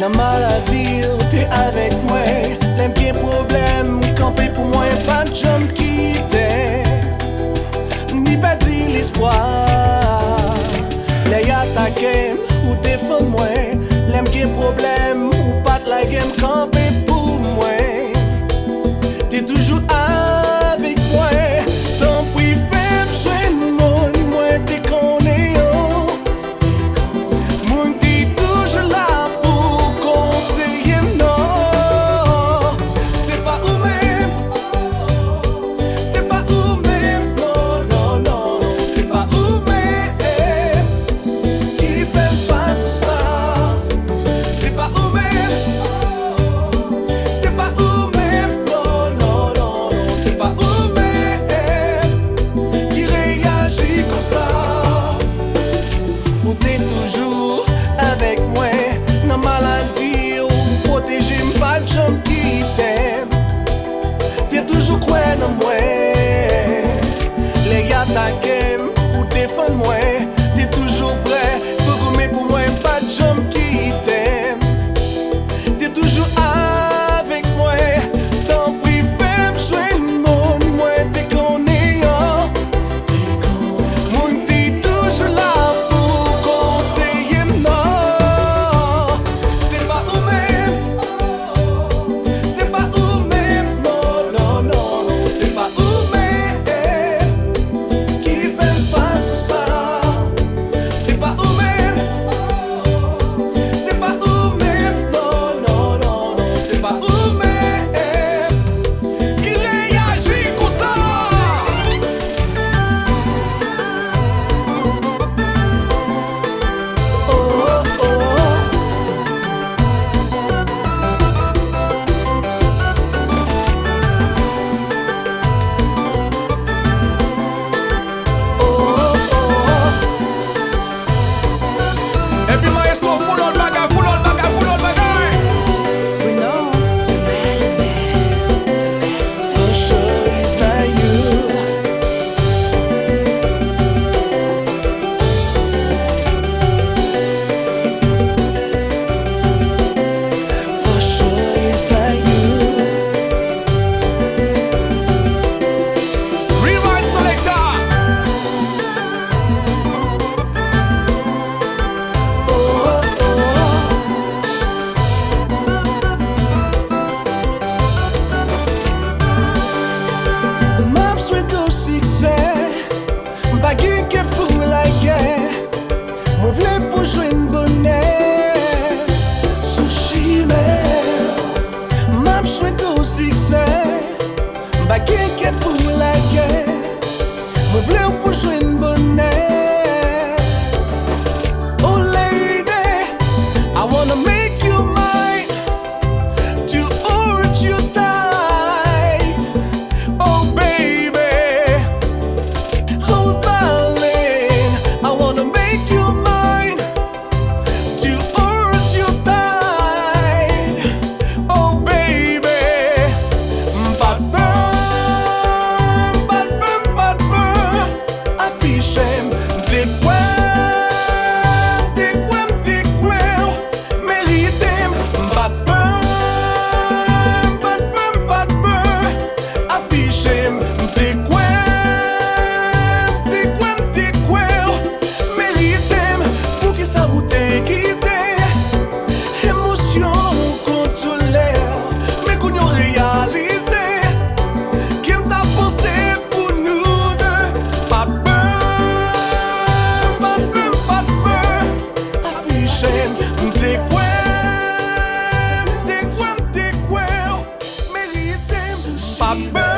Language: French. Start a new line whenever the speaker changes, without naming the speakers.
Nan maladie ou t'es avec moi. L'aime bien problème, camper pour moi, pas de jam quitter. Ni pas dit l'espoir. Les attaquer ou défendre moi. L'aime bien problème ou pas de la game, camper pour moi. T'es toujours avec moi. Tant pis, fais-moi joindre moi, t'es connais. Mon t'es toujours là pour conseiller, non. C'est pas ou même, c'est pas ou même, non, non, non. C'est pas ou même qui fait face à ça. C'est pas ou même, c'est pas ou même, non, non, non. C'est pas ou même qui réagit comme ça. Ou t'es toujours avec moi. Nan maladie ou protéger pas de gens qui t'aiment. T'es toujours quoi dans moi. Les attaquer ou défendre moi. T'es toujours prêt pour gommer pour moi. Pas de gens qui t'aiment. T'es toujours avec moi. Tant pis, fais-moi joindre moi, t'es connais. Mon t'es toujours là pour conseiller, non. C'est pas ou même, c'est pas ou même, non, non, non. C'est pas ou même qui fait face à ça. C'est pas ou même, c'est pas ou même, non, non, non, non. C'est pas ou même qui réagit comme ça. Oh, oh, oh, oh. Et puis maestro, full on bagay, full on bagay, full on bagay.
We know.
For sure it's not you. For sure it's not you. Rewind selector. Oh, oh. M'a souhaite au succès. Pas que pour la guerre. Moi v'lais pour jouer une bonnet. Sushi man. M'a souhaite au succès. Pas que pour la guerre. Moi v'lais pour jouer une bonnet. Oh lady, I wanna make you mine. To hold you tight. Oh baby, oh darling, I wanna make you mine. To hold you tight. Oh baby, bad burn, bad burn, bad burn. Affiche des coins, des coins, des coins. Mérite bad burn, bad burn, bad burn. Affiche des coins, des coins, des coins. Mérite pour qui ça vous t'est quitté. Émotion contrôlée, mais qu'on y réalisé. Qui t'a pensé pour nous deux. Bad burn, bad burn, bad burn. Affiche des coins, des coins, des coins. Mérite bad burn.